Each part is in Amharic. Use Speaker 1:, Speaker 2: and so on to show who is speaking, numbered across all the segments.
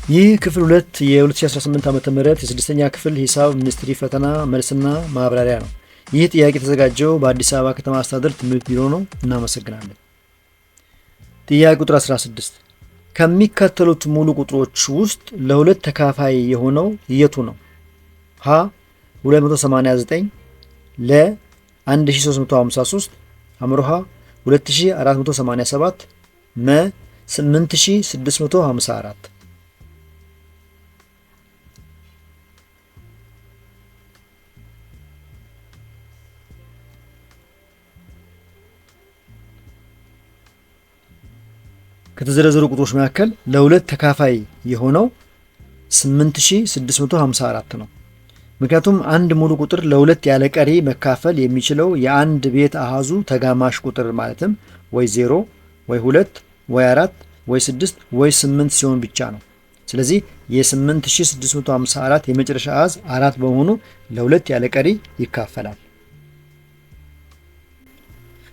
Speaker 1: ይህ ክፍል 2 የ2018 ዓመተ ምህረት የስድስተኛ ክፍል ሂሳብ ሚኒስትሪ ፈተና መልስና ማብራሪያ ነው። ይህ ጥያቄ የተዘጋጀው በአዲስ አበባ ከተማ አስተዳደር ትምህርት ቢሮ ነው። እናመሰግናለን። ጥያቄ ቁጥር 16 ከሚከተሉት ሙሉ ቁጥሮች ውስጥ ለሁለት ተካፋይ የሆነው የቱ ነው? ሀ 289 ለ 1353 አምሮሃ 2487 መ 8654 ከተዘረዘሩ ቁጥሮች መካከል ለሁለት ተካፋይ የሆነው 8654 ነው። ምክንያቱም አንድ ሙሉ ቁጥር ለሁለት ያለ ቀሪ መካፈል የሚችለው የአንድ ቤት አሃዙ ተጋማሽ ቁጥር ማለትም ወይ 0 ወይ 2 ወይ 4 ወይ 6 ወይ 8 ሲሆን ብቻ ነው። ስለዚህ የ8654 የመጨረሻ አሃዝ 4 በመሆኑ ለሁለት ያለ ቀሪ ይካፈላል።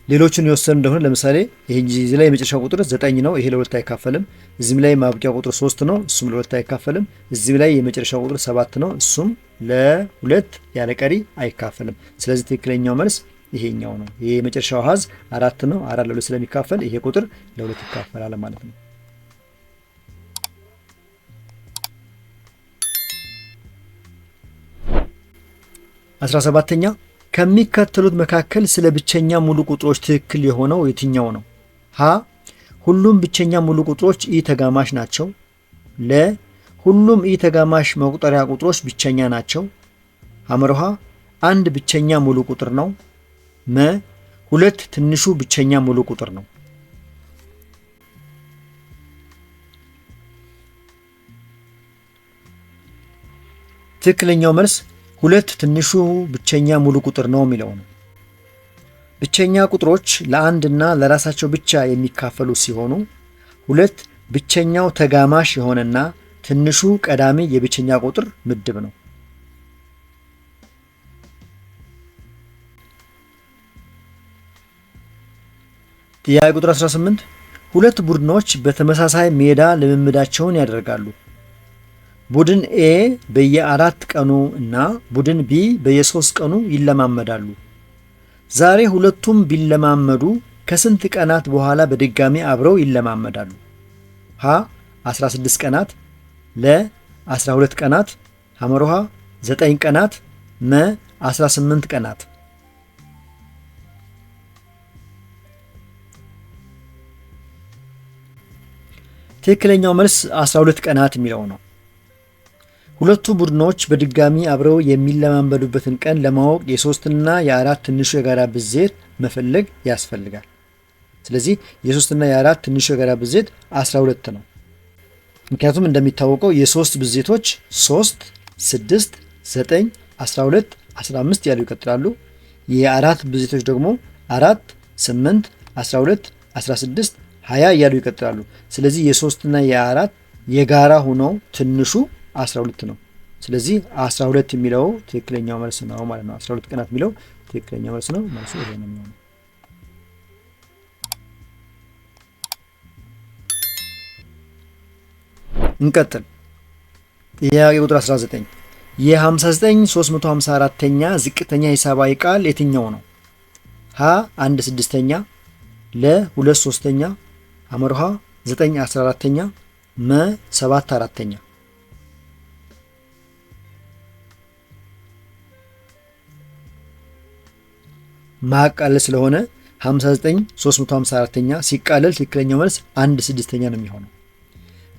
Speaker 1: ሌሎችን የወሰን እንደሆነ ለምሳሌ እዚህ ላይ የመጨረሻው ቁጥር 9 ነው፣ ይሄ ለሁለት አይካፈልም። እዚህም ላይ ማብቂያ ቁጥር 3 ነው፣ እሱም ለሁለት አይካፈልም። እዚህም ላይ የመጨረሻው ቁጥር 7 ነው፣ እሱም ለሁለት ያለ ቀሪ አይካፈልም። ስለዚህ ትክክለኛው መልስ ይሄኛው ነው። ይሄ የመጨረሻው አሃዝ 4 ነው። 4 ለሁለት ስለሚካፈል ይሄ ቁጥር ለሁለት ይካፈላል ማለት ነው። 17ኛ ከሚከተሉት መካከል ስለ ብቸኛ ሙሉ ቁጥሮች ትክክል የሆነው የትኛው ነው? ሀ ሁሉም ብቸኛ ሙሉ ቁጥሮች ኢ ተጋማሽ ናቸው። ለ ሁሉም ኢ ተጋማሽ መቁጠሪያ ቁጥሮች ብቸኛ ናቸው። ሐመርሃ አንድ ብቸኛ ሙሉ ቁጥር ነው። መ ሁለት ትንሹ ብቸኛ ሙሉ ቁጥር ነው። ትክክለኛው መልስ ሁለት ትንሹ ብቸኛ ሙሉ ቁጥር ነው የሚለው ነው። ብቸኛ ቁጥሮች ለአንድ እና ለራሳቸው ብቻ የሚካፈሉ ሲሆኑ ሁለት ብቸኛው ተጋማሽ የሆነና ትንሹ ቀዳሚ የብቸኛ ቁጥር ምድብ ነው። ጥያቄ ቁጥር 18 ሁለት ቡድኖች በተመሳሳይ ሜዳ ልምምዳቸውን ያደርጋሉ። ቡድን ኤ በየ4 ቀኑ እና ቡድን ቢ በየ3 ቀኑ ይለማመዳሉ። ዛሬ ሁለቱም ቢለማመዱ ከስንት ቀናት በኋላ በድጋሚ አብረው ይለማመዳሉ? ሀ 16 ቀናት፣ ለ 12 ቀናት፣ ሐመሮሃ 9 ቀናት፣ መ 18 ቀናት። ትክክለኛው መልስ 12 ቀናት የሚለው ነው። ሁለቱ ቡድኖች በድጋሚ አብረው የሚለማመዱበትን ቀን ለማወቅ የ3ና የ4 ትንሹ የጋራ ብዜት መፈለግ ያስፈልጋል። ስለዚህ የ3ና የ4 ትንሹ የጋራ ብዜት 12 ነው። ምክንያቱም እንደሚታወቀው የ3 ብዜቶች 3፣ 6፣ 9፣ 12፣ 15 ያሉ ይቀጥላሉ። የ4 ብዜቶች ደግሞ 4፣ 8፣ 12፣ 16፣ 20 እያሉ ይቀጥላሉ። ስለዚህ የ3ና የ4 የጋራ ሆነው ትንሹ 12 ነው። ስለዚህ 12 የሚለው ትክክለኛው መልስ ነው ማለት ነው። 12 ቀናት የሚለው ትክክለኛው መልስ ነው። መልሱ ይሄ ነው የሚሆነው። እንቀጥል። ጥያቄ ቁጥር 19 የ59 354ኛ ዝቅተኛ ሂሳባዊ ቃል የትኛው ነው? ሀ 1/6ኛ፣ ለ 2/3ኛ፣ ሐመርሃ 9/14ኛ፣ መ 7/4ኛ። ማቃለል ስለሆነ 59 354ኛ ሲቃለል ትክክለኛው መልስ 1/6ኛ ነው የሚሆነው።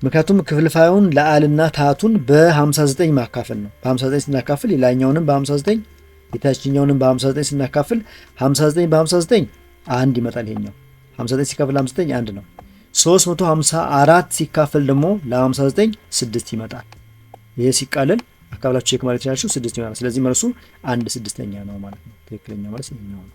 Speaker 1: ምክንያቱም ክፍልፋዩን ለአልና ታቱን በ59 ማካፈል ነው። በ59 ስናካፍል የላይኛውንም በ59 የታችኛውንም በ59 ስናካፍል 59 በ59 1 ይመጣል። ይሄኛው 59 ሲካፈል 59 1 ነው። 354 ሲካፈል ደግሞ ለ59 6 ይመጣል። ይሄ ሲቃለል አካፍላችሁ ቼክ ማለት ይችላልችሁ 6 ይሆናል። ስለዚህ መልሱ 1/6ኛ ነው ማለት ነው። ትክክለኛው መልስ ይሄኛው ነው።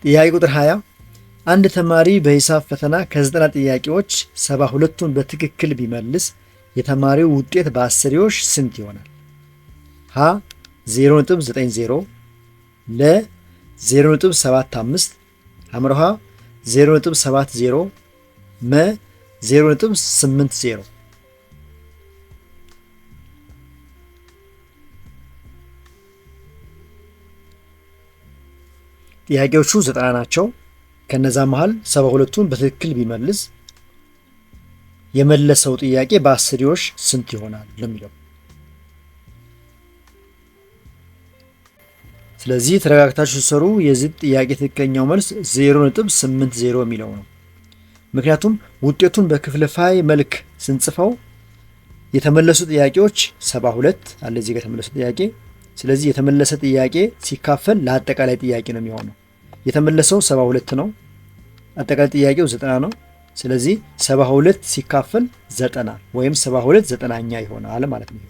Speaker 1: ጥያቄ ቁጥር 20 አንድ ተማሪ በሂሳብ ፈተና ከ90 ጥያቄዎች 72ቱን በትክክል ቢመልስ የተማሪው ውጤት በአስርዮሽ ስንት ይሆናል? ሀ 0.90 ለ 0.75 ሐመርሃ 0.70 መ 0.80 ጥያቄዎቹ 90 ናቸው። ከነዛ መሃል 72ቱን በትክክል ቢመልስ የመለሰው ጥያቄ በአስርዮሽ ስንት ይሆናል ለሚለው። ስለዚህ ተረጋግታችሁ ሲሰሩ የዚህ ጥያቄ ትክክለኛው መልስ 0.80 የሚለው ነው። ምክንያቱም ውጤቱን በክፍልፋይ መልክ ስንጽፈው የተመለሱ ጥያቄዎች 72 አለ እዚህ ጋር የተመለሱ ጥያቄ። ስለዚህ የተመለሰ ጥያቄ ሲካፈል ለአጠቃላይ ጥያቄ ነው የሚሆነው። የተመለሰው 72 ነው፣ አጠቃላይ ጥያቄው 90 ነው። ስለዚህ 72 ሲካፈል 90 ወይም 72 ዘጠናኛ ይሆናል ማለት ነው።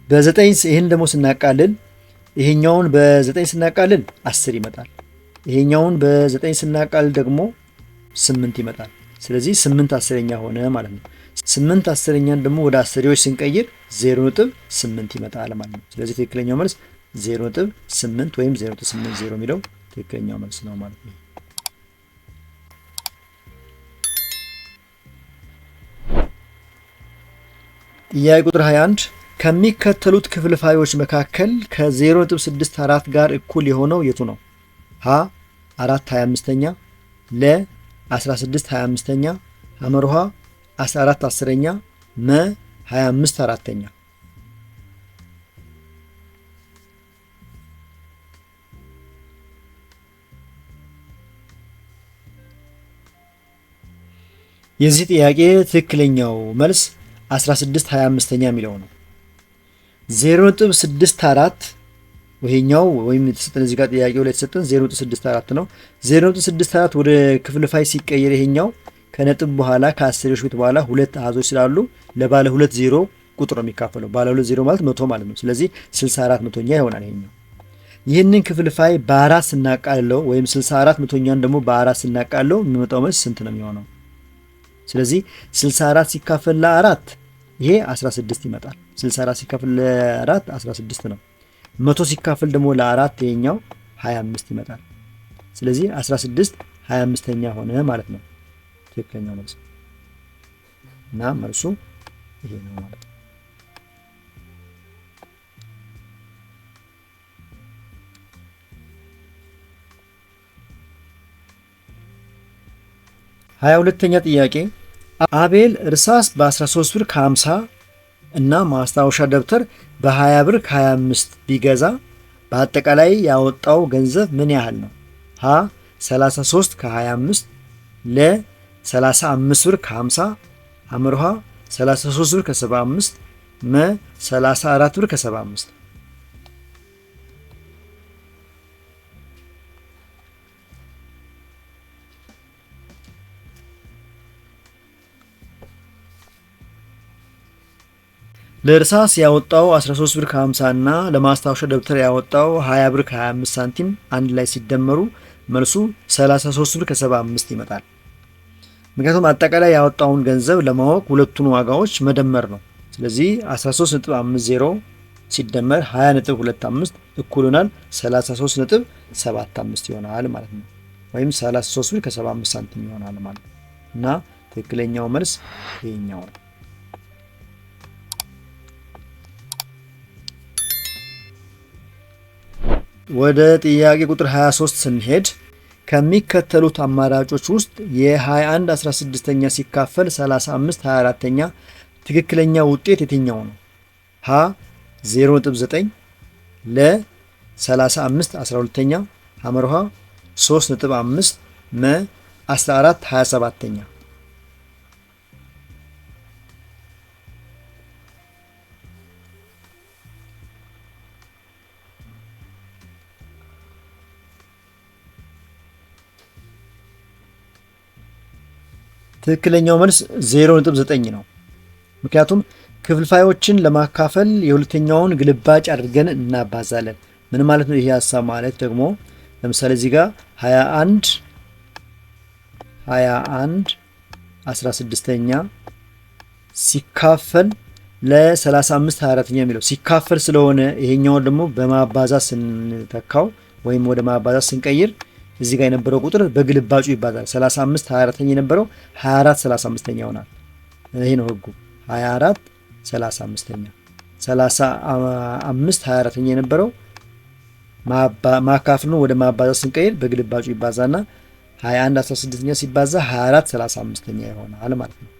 Speaker 1: በ9 ይህን ደግሞ ስናቃልል ይሄኛውን በ9 ስናቃልል 10 ይመጣል። ይሄኛውን በ9 ስናቃልል ደግሞ 8 ይመጣል። ስለዚህ 8 አስረኛ ሆነ ማለት ነው። 8 አስረኛን ደግሞ ወደ አስርዮሽ ስንቀይር 0.8 ይመጣል ማለት ነው። ስለዚህ ትክክለኛው መልስ 0.8 ወይም 0.80 የሚለው ትክክለኛው መልስ ነው ማለት ነው። ጥያቄ ቁጥር 21 ከሚከተሉት ክፍልፋዮች መካከል ከ0.64 ጋር እኩል የሆነው የቱ ነው? ሀ 4/25ኛ ለ 16/25ኛ ሐመርሃ 14/10ኛ መ 25/4ኛ የዚህ ጥያቄ ትክክለኛው መልስ 16/25ኛ የሚለው ነው። 0.64 ይሄኛው ወይም የተሰጠን እዚህ ጋር ጥያቄው ላይ የተሰጠን 0.64 ነው። 0.64 ወደ ክፍልፋይ ሲቀየር ይሄኛው ከነጥብ በኋላ ከአስርዮሽ ቤት በኋላ ሁለት አሃዞች ስላሉ ለባለ ሁለት ዜሮ ቁጥር ነው የሚካፈለው። ባለ ሁለት ዜሮ ማለት 100 ማለት ነው። ስለዚህ 64 መቶኛ ይሆናል ይሄኛው። ይህንን ክፍልፋይ በአራት ስናቃልለው ወይም 64 መቶኛን ደግሞ በአራት ስናቃልለው የሚመጣው መልስ ስንት ነው የሚሆነው? ስለዚህ 64 ሲካፈል ለ4 ይሄ 16 ይመጣል። 64 ሲካፈል ለ4 16 ነው። 100 ሲካፈል ደግሞ ለ4 ይሄኛው 25 ይመጣል። ስለዚህ 16 25ኛ ሆነ ማለት ነው ትክክለኛው መልስ እና መልሱ ይሄ ነው ማለት ነው። ሀያ ሁለተኛ ጥያቄ አቤል እርሳስ በ13 ብር ከ50 እና ማስታወሻ ደብተር በ20 ብር ከ25 ቢገዛ በአጠቃላይ ያወጣው ገንዘብ ምን ያህል ነው? ሀ 33 ከ25 ለ 35 ብር ከ50 ሐመርሃ 33 ብር ከ75 መ 34 ብር ከ75 ለእርሳስ ያወጣው 13 ብር ከ50 እና ለማስታወሻ ደብተር ያወጣው 20 ብር ከ25 ሳንቲም አንድ ላይ ሲደመሩ መልሱ 33 ብር ከ75 ይመጣል። ምክንያቱም አጠቃላይ ያወጣውን ገንዘብ ለማወቅ ሁለቱን ዋጋዎች መደመር ነው። ስለዚህ 13.50 ሲደመር 20.25 እኩል ይሆናል 33.75 ይሆናል ማለት ነው። ወይም 33 ብር ከ75 ሳንቲም ይሆናል ማለት ነው። እና ትክክለኛው መልስ ይሄኛው ነው። ወደ ጥያቄ ቁጥር 23 ስንሄድ ከሚከተሉት አማራጮች ውስጥ የ21/16ኛ ሲካፈል 35/24ኛ ትክክለኛ ውጤት የትኛው ነው? ሀ 0.9 ለ 35/12ኛ ሐመርሃ 3.5 መ 14/27ኛ ትክክለኛው መልስ 0.9 ነው። ምክንያቱም ክፍልፋዮችን ለማካፈል የሁለተኛውን ግልባጭ አድርገን እናባዛለን። ምን ማለት ነው? ይሄ ሀሳብ ማለት ደግሞ ለምሳሌ እዚህ ጋር 21/16ኛ ሲካፈል ለ35 24ኛ የሚለው ሲካፈል ስለሆነ ይሄኛውን ደግሞ በማባዛት ስንተካው ወይም ወደ ማባዛት ስንቀይር እዚህ ጋር የነበረው ቁጥር በግልባጩ ይባዛል። 35 24ኛ የነበረው 24 35ኛ ይሆናል። ይሄ ነው ህጉ። 24 35ኛ 35 24ኛ የነበረው ማካፈል ነው ወደ ማባዛት ስንቀይር በግልባጩ ይባዛና 21 16ኛ ሲባዛ 24 35ኛ ይሆናል ማለት ነው።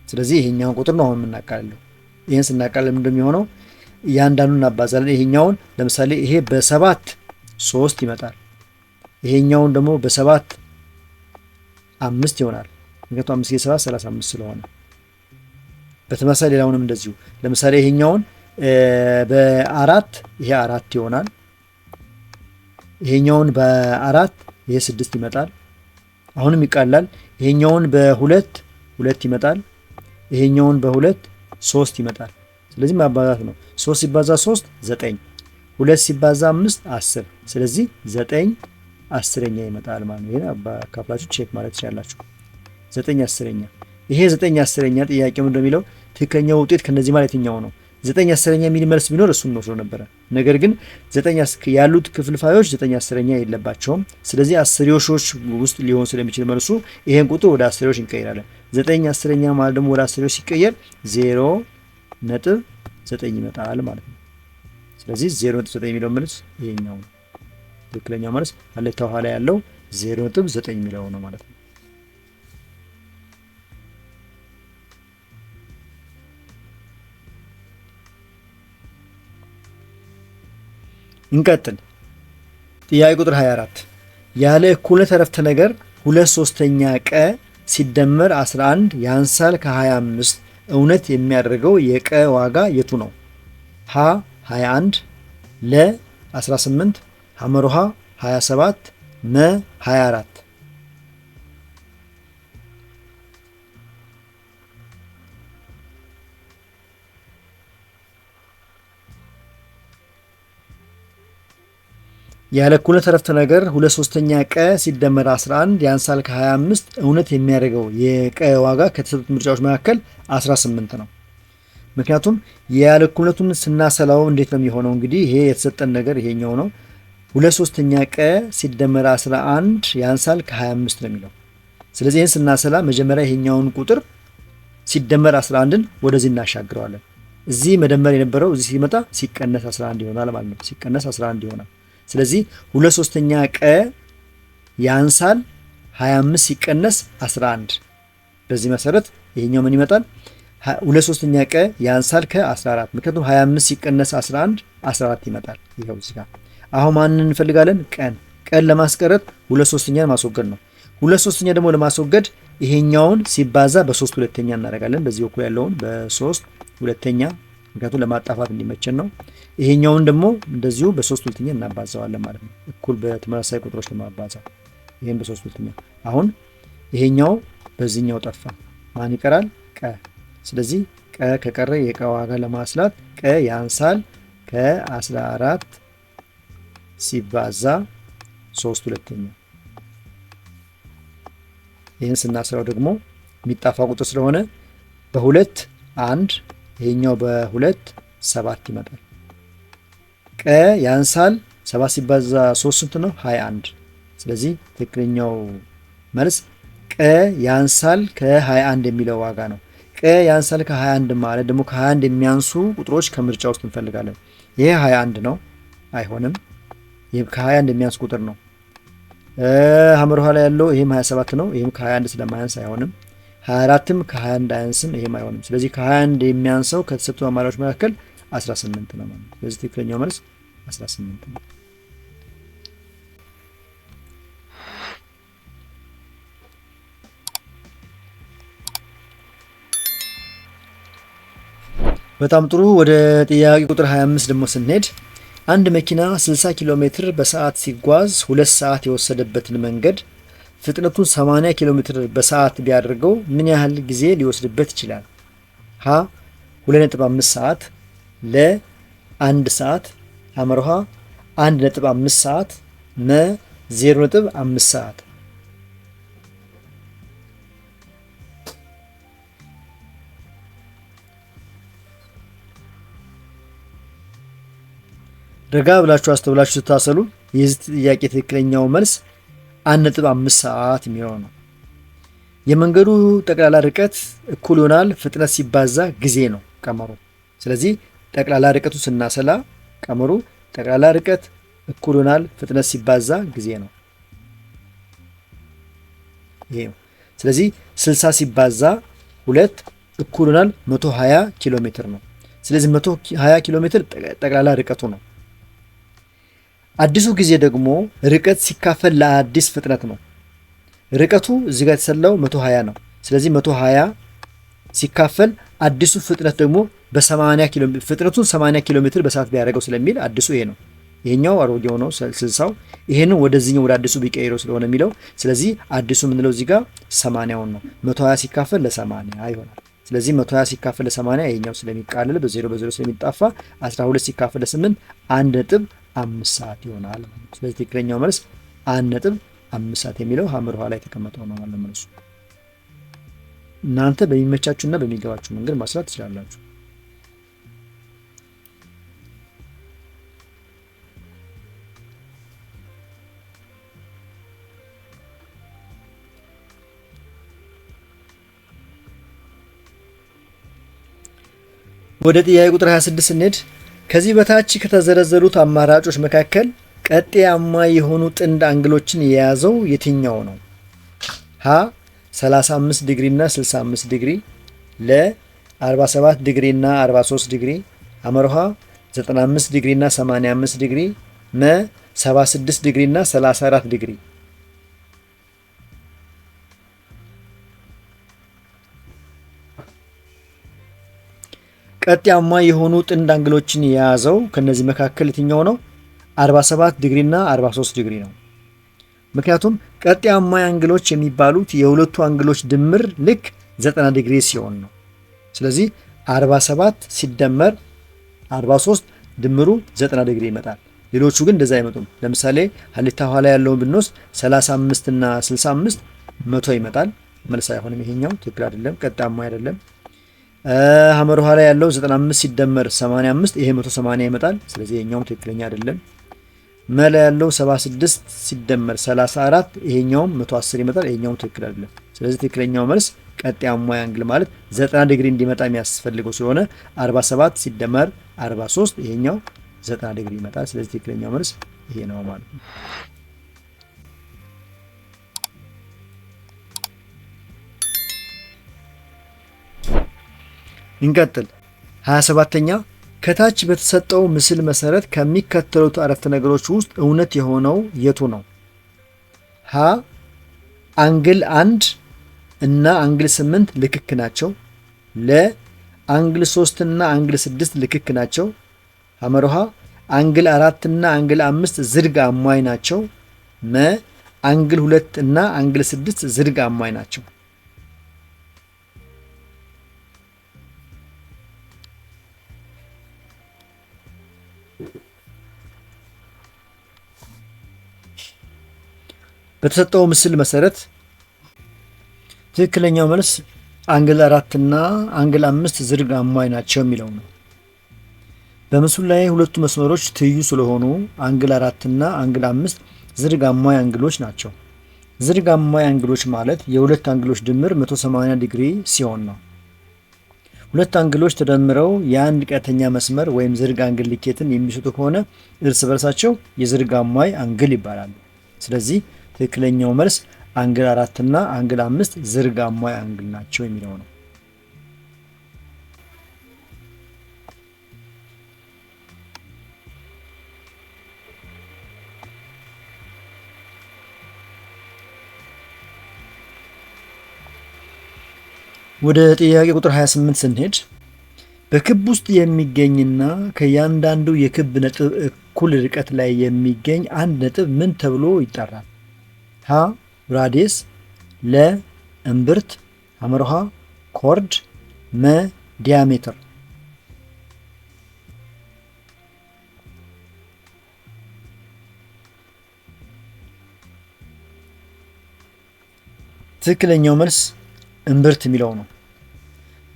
Speaker 1: ስለዚህ ይሄኛውን ቁጥር ነው አሁን የምናቃልለው። ይሄን ስናቃልል እንደሚሆነው እያንዳንዱን እናባዛለን። ይሄኛውን ለምሳሌ ይሄ በ7 3 ይመጣል። ይሄኛውን ደግሞ በ7 5 ይሆናል። ምክንያቱም 5 ጊዜ 7 35 ስለሆነ። በተመሳሳይ ሌላውንም እንደዚሁ ለምሳሌ ይሄኛውን በ4 ይሄ 4 ይሆናል። ይሄኛውን በ4 ይሄ 6 ይመጣል። አሁንም ይቃላል። ይሄኛውን በ2 2 ይመጣል። ይሄኛውን በ2 3 ይመጣል። ስለዚህ ማባዛት ነው። 3 ሲባዛ 3 9፣ 2 ሲባዛ 5 10። ስለዚህ 9 10ኛ ይመጣል ማለት ነው። ይሄን አካፍላችሁ ቼክ ማለት ትችላላችሁ። 9 10ኛ። ይሄ 9 10ኛ ጥያቄው እንደሚለው ትክክለኛው ውጤት ከነዚህ ማለት የትኛው ነው? 9 10ኛ የሚል መልስ ቢኖር እሱን ነው ነበረ። ነገር ግን 9 ያሉት ክፍልፋዮች 9 10ኛ የለባቸውም። ስለዚህ አስርዮሾች ውስጥ ሊሆን ስለሚችል መልሱ ይሄን ቁጥር ወደ አስርዮሽ እንቀይራለን። 9 10ኛ ማለት ደግሞ ወደ አስርዮሽ ሲቀየር 0.9 ይመጣል ማለት ነው። ስለዚህ 0.9 የሚለው መልስ ይሄኛው ነው። ትክክለኛው መልስ አለታው ኋላ ያለው 0.9 የሚለው ነው ማለት ነው። እንቀጥል። ጥያቄ ቁጥር 24 ያለ እኩልነት ዓረፍተ ነገር 2/3 ቀ ሲደመር 11 ያንሳል ከ25 እውነት የሚያደርገው የቀ ዋጋ የቱ ነው? ሀ 21፣ ለ 18፣ ሐመሮሃ 27፣ መ 24። ያለ እኩልነት ዓረፍተ ነገር 2/3 ቀ ሲደመር 11 ያንሳል ከ25 እውነት የሚያደርገው የቀ ዋጋ ከተሰጡት ምርጫዎች መካከል 18 ነው። ምክንያቱም ያለ እኩልነቱን ስናሰላው እንዴት ነው የሚሆነው? እንግዲህ ይሄ የተሰጠን ነገር ይሄኛው ነው። 2/3 ቀ ሲደመር 11 ያንሳል ከ25 ነው የሚለው። ስለዚህ ይህን ስናሰላ መጀመሪያ ይሄኛውን ቁጥር ሲደመር 11ን ወደዚህ እናሻግረዋለን። እዚህ መደመር የነበረው እዚህ ሲመጣ ሲቀነስ 11 ይሆናል ማለት ነው። ሲቀነስ 11 ይሆናል። ስለዚህ 2/3 ቀ ያንሳል 25 ሲቀነስ 11። በዚህ መሰረት ይሄኛው ምን ይመጣል? 2/3 ቀ ያንሳል ከ14። ምክንያቱም 25 ሲቀነስ 11 14 ይመጣል። ይሄው እዚህ ጋር አሁን ማንን እንፈልጋለን? ቀን ለማስቀረት 2/3 ማስወገድ ነው። 2/3 ደግሞ ለማስወገድ ይሄኛውን ሲባዛ በ3 ሁለተኛ እናደርጋለን። በዚህ በኩል ያለውን በ3 ሁለተኛ ምክንያቱም ለማጣፋት እንዲመቸን ነው። ይሄኛውን ደግሞ እንደዚሁ በ3 ሁለተኛ እናባዛዋለን ማለት ነው። እኩል በተመሳሳይ ቁጥሮች ለማባዛት ይሄን በ3 ሁለተኛ። አሁን ይሄኛው በዚህኛው ጠፋ። ማን ይቀራል? ቀ። ስለዚህ ቀ ከቀረ የቀ ዋጋ ለማስላት ቀ ያንሳል ከ14 ሲባዛ 3 ሁለተኛ። ይህን ስናስራው ደግሞ የሚጣፋ ቁጥር ስለሆነ በ2 1 ይሄኛው በ2 7 ይመጣል። ቀ ያንሳል 7 ሲባዛ 3 ስንት ነው? 21። ስለዚህ ትክክለኛው መልስ ቀ ያንሳል ከ21 የሚለው ዋጋ ነው። ቀ ያንሳል ከ21 ማለት ደግሞ ከ21 የሚያንሱ ቁጥሮች ከምርጫ ውስጥ እንፈልጋለን። ይሄ 21 ነው፣ አይሆንም። ይሄ ከ21 የሚያንስ ቁጥር ነው። ሐመር ኋላ ያለው ይሄም 27 ነው። ይሄም ከ21 ስለማያንስ አይሆንም። 24ም ከ21 አያንስም፣ ይሄም አይሆንም። ስለዚህ ከ21 የሚያንሰው ከተሰጡ አማራጮች መካከል 18 ነው ማለት ነው። ስለዚህ ትክክለኛው መልስ 18 ነው። በጣም ጥሩ። ወደ ጥያቄ ቁጥር 25 ደግሞ ስንሄድ አንድ መኪና 60 ኪሎ ሜትር በሰዓት ሲጓዝ 2 ሰዓት የወሰደበትን መንገድ ፍጥነቱን 80 ኪሎ ሜትር በሰዓት ቢያደርገው ምን ያህል ጊዜ ሊወስድበት ይችላል? ሀ 2.5 ሰዓት፣ ለ 1 ሰዓት፣ ሐመርሃ 1.5 ሰዓት፣ መ 0.5 ሰዓት። ረጋ ብላችሁ አስተውላችሁ ስታሰሉ የዚህ ጥያቄ ትክክለኛው መልስ 1.5 ሰዓት የሚለው ነው። የመንገዱ ጠቅላላ ርቀት እኩል ይሆናል ፍጥነት ሲባዛ ጊዜ ነው ቀመሩ። ስለዚህ ጠቅላላ ርቀቱ ስናሰላ ቀመሩ ጠቅላላ ርቀት እኩል ይሆናል ፍጥነት ሲባዛ ጊዜ ነው። ይሄ ነው። ስለዚህ 60 ሲባዛ 2 እኩል ይሆናል 120 ኪሎ ሜትር ነው። ስለዚህ 120 ኪሎ ሜትር ጠቅላላ ርቀቱ ነው። አዲሱ ጊዜ ደግሞ ርቀት ሲካፈል ለአዲስ ፍጥነት ነው። ርቀቱ እዚህ ጋር የተሰላው 120 ነው። ስለዚህ 120 ሲካፈል አዲሱ ፍጥነት ደግሞ በ80 ኪሎ ሜትር ፍጥነቱን 80 ኪሎ ሜትር በሰዓት ቢያደርገው ስለሚል አዲሱ ይሄ ነው። ይሄኛው አሮጌው ነው 60ው። ይሄንን ወደዚህኛው ወደ አዲሱ ቢቀይረው ስለሆነ የሚለው ስለዚህ አዲሱ የምንለው እዚህ ጋር 80ውን ነው። 120 ሲካፈል ለ80 ይሆናል። ስለዚህ 120 ሲካፈል ለ80 ይሄኛው ስለሚቃለል በ0 በ0 ስለሚጣፋ 12 ሲካፈል ለ8 1.5 ሰዓት ይሆናል። ስለዚህ ትክክለኛው መልስ 1.5 ሰዓት የሚለው ሐመር ውሃ ላይ የተቀመጠው ነው ማለት ነው። እናንተ በሚመቻችሁና በሚገባችሁ መንገድ ማስራት ትችላላችሁ። ወደ ጥያቄ ቁጥር 26 ስንሄድ ከዚህ በታች ከተዘረዘሩት አማራጮች መካከል ቀጤያማ የሆኑ ጥንድ አንግሎችን የያዘው የትኛው ነው? ሀ 35 ዲግሪ እና 65 ዲግሪ፣ ለ 47 ዲግሪ እና 43 ዲግሪ፣ አመርሃ 95 ዲግሪ እና 85 ዲግሪ፣ መ 76 ዲግሪ እና 34 ዲግሪ። ቀጤያማ የሆኑ ጥንድ አንግሎችን የያዘው ከነዚህ መካከል የትኛው ነው? 47 ዲግሪ እና 43 ዲግሪ ነው። ምክንያቱም ቀጤያማ አንግሎች የሚባሉት የሁለቱ አንግሎች ድምር ልክ 90 ዲግሪ ሲሆን ነው። ስለዚህ 47 ሲደመር 43 ድምሩ 90 ዲግሪ ይመጣል። ሌሎቹ ግን እንደዛ አይመጡም። ለምሳሌ ሀሌታ ኋላ ያለውን ብንወስድ 35 እና 65 መቶ ይመጣል። መልስ አይሆንም። ይሄኛው ትክክል አይደለም፣ ቀጤያማ አይደለም። ሐመር ውሃ ላይ ያለው 95 ሲደመር 85 ይሄ 180 ይመጣል። ስለዚህ ይሄኛውም ትክክለኛ አይደለም። መላ ያለው 76 ሲደመር 34 ይሄኛውም 110 ይመጣል። ይሄኛውም ትክክል አይደለም። ስለዚህ ትክክለኛው መልስ ቀጤያማ አንግል ማለት 90 ዲግሪ እንዲመጣ የሚያስፈልገው ስለሆነ 47 ሲደመር 43 ይሄኛው 90 ዲግሪ ይመጣል። ስለዚህ ትክክለኛው መልስ ይሄ ነው ማለት ነው። እንቀጥል። 27ኛ ከታች በተሰጠው ምስል መሰረት ከሚከተሉት አረፍተ ነገሮች ውስጥ እውነት የሆነው የቱ ነው? ሀ አንግል 1 እና አንግል 8 ልክክ ናቸው። ለ አንግል 3 እና አንግል 6 ልክክ ናቸው። ሐመርሃ አንግል 4 እና አንግል 5 ዝርግ አሟይ ናቸው። መ አንግል 2 እና አንግል 6 ዝርግ አሟይ ናቸው። በተሰጠው ምስል መሰረት ትክክለኛው መልስ አንግል 4 እና አንግል 5 ዝርግ አሟይ ናቸው የሚለው ነው። በምስሉ ላይ ሁለቱ መስመሮች ትይዩ ስለሆኑ አንግል 4 እና አንግል 5 ዝርግ አሟይ አንግሎች ናቸው። ዝርግ አሟይ አንግሎች ማለት የሁለት አንግሎች ድምር 180 ዲግሪ ሲሆን ነው። ሁለት አንግሎች ተደምረው የአንድ ቀጥተኛ መስመር ወይም ዝርግ አንግል ልኬትን የሚሰጡ ከሆነ እርስ በርሳቸው የዝርግ አሟይ አንግል ይባላሉ። ስለዚህ ትክክለኛው መልስ አንግል 4 እና አንግል 5 ዝርግ አሟይ አንግል ናቸው የሚለው ነው። ወደ ጥያቄ ቁጥር 28 ስንሄድ በክብ ውስጥ የሚገኝና ከእያንዳንዱ የክብ ነጥብ እኩል ርቀት ላይ የሚገኝ አንድ ነጥብ ምን ተብሎ ይጠራል? ሀ ራዲየስ፣ ለ እምብርት፣ ሐመርሃ ኮርድ፣ መ ዲያሜትር። ትክክለኛው መልስ እምብርት የሚለው ነው።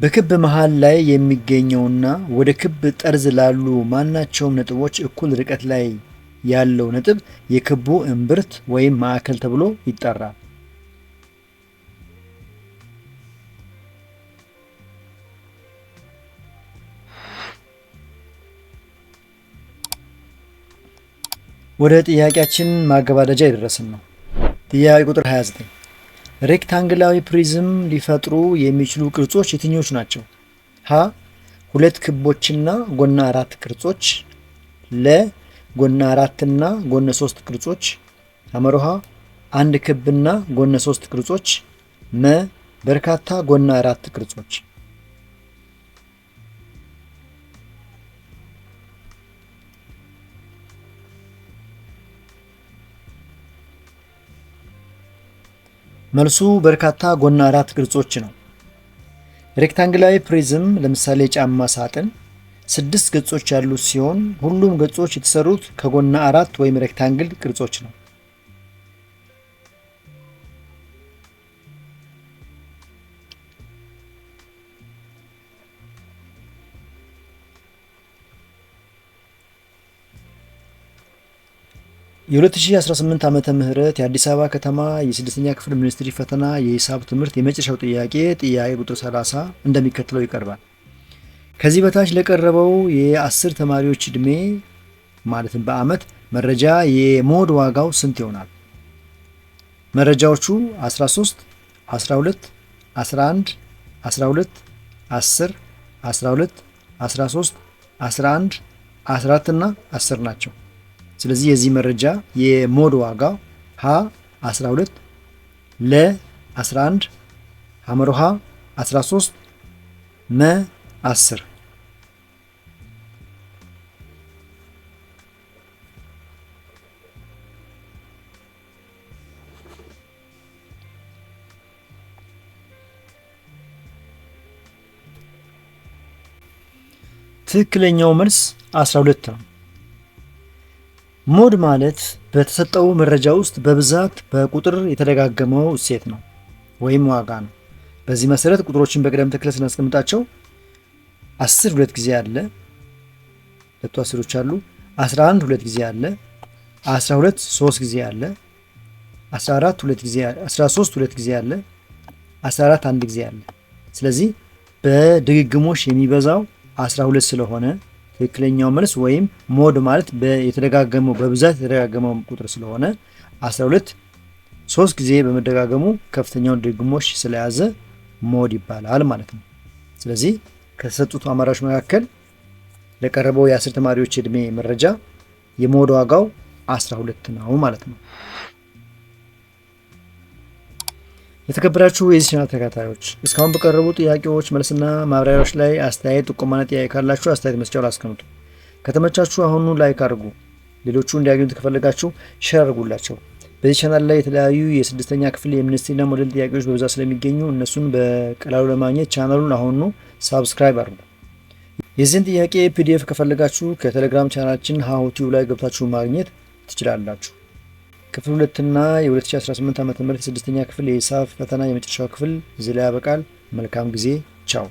Speaker 1: በክብ መሃል ላይ የሚገኘውና ወደ ክብ ጠርዝ ላሉ ማናቸውም ነጥቦች እኩል ርቀት ላይ ያለው ነጥብ የክቡ እምብርት ወይም ማዕከል ተብሎ ይጠራል። ወደ ጥያቄያችን ማገባደጃ የደረስን ነው። ጥያቄ ቁጥር 29 ሬክታንግላዊ ፕሪዝም ሊፈጥሩ የሚችሉ ቅርጾች የትኞቹ ናቸው? ሀ ሁለት ክቦችና ጎነ አራት ቅርጾች፣ ለ ጎነ አራትና ጎነ ሶስት ቅርጾች፣ ሐመሮሃ አንድ ክብና ጎነ ሶስት ቅርጾች፣ መ በርካታ ጎነ አራት ቅርጾች። መልሱ በርካታ ጎነ አራት ቅርጾች ነው። ሬክታንግላዊ ፕሪዝም ለምሳሌ ጫማ ሳጥን 6 ገጾች ያሉት ሲሆን ሁሉም ገጾች የተሰሩት ከጎነ አራት ወይም ሬክታንግል ቅርጾች ነው። የ2018 ዓመተ ምህረት የአዲስ አበባ ከተማ የ6ኛ ክፍል ሚኒስትሪ ፈተና የሂሳብ ትምህርት የመጨረሻው ጥያቄ ቁጥር 30 እንደሚከተለው ይቀርባል። ከዚህ በታች ለቀረበው የ10 ተማሪዎች ዕድሜ ማለትም በዓመት መረጃ የሞድ ዋጋው ስንት ይሆናል? መረጃዎቹ 13፣ 12፣ 11፣ 12፣ 10፣ 12፣ 13፣ 11፣ 14 እና 10 ናቸው። ስለዚህ የዚህ መረጃ የሞድ ዋጋው ሀ 12፣ ለ 11፣ ሐመሮሃ 13፣ መ 10። ትክክለኛው መልስ 12 ነው። ሞድ ማለት በተሰጠው መረጃ ውስጥ በብዛት በቁጥር የተደጋገመው እሴት ነው ወይም ዋጋ ነው። በዚህ መሰረት ቁጥሮችን በቅደም ተከተል ስናስቀምጣቸው 10 ሁለት ጊዜ አለ፣ ሁለቱ 10ዎች አሉ። 11 ሁለት ጊዜ አለ፣ 12 3 ጊዜ አለ፣ 14 ሁለት ጊዜ አለ፣ 13 ሁለት ጊዜ አለ፣ 14 አንድ ጊዜ አለ። ስለዚህ በድግግሞሽ የሚበዛው 12 ስለሆነ ትክክለኛው መልስ ወይም ሞድ ማለት የተደጋገመው በብዛት የተደጋገመው ቁጥር ስለሆነ 12 3 ጊዜ በመደጋገሙ ከፍተኛውን ድግግሞሽ ስለያዘ ሞድ ይባላል ማለት ነው። ስለዚህ ከተሰጡት አማራጮች መካከል ለቀረበው የ10 ተማሪዎች ዕድሜ መረጃ የሞድ ዋጋው 12 ነው ማለት ነው። የተከበራችሁ የዚህ ቻናል ተከታታዮች እስካሁን በቀረቡ ጥያቄዎች መልስና ማብራሪያዎች ላይ አስተያየት፣ ጥቆማና ጥያቄ ካላችሁ አስተያየት መስጫው አስቀምጡ። ከተመቻችሁ አሁኑ ላይክ አድርጉ። ሌሎቹ እንዲያገኙት ከፈለጋችሁ ሼር አድርጉላቸው። በዚህ ቻናል ላይ የተለያዩ የ6ኛ ክፍል የሚኒስትሪና ሞዴል ጥያቄዎች በብዛት ስለሚገኙ እነሱን በቀላሉ ለማግኘት ቻናሉን አሁኑ ሳብስክራይብ አድርጉ። የዚህን ጥያቄ ፒዲኤፍ ከፈለጋችሁ ከቴሌግራም ቻናላችን ሀሁ ቲዩብ ላይ ገብታችሁ ማግኘት ትችላላችሁ። ክፍል 2 እና የ2018 ዓ.ም 6ኛ ክፍል የሂሳብ ፈተና የመጨረሻው ክፍል እዚህ ላይ ያበቃል። መልካም ጊዜ። ቻው።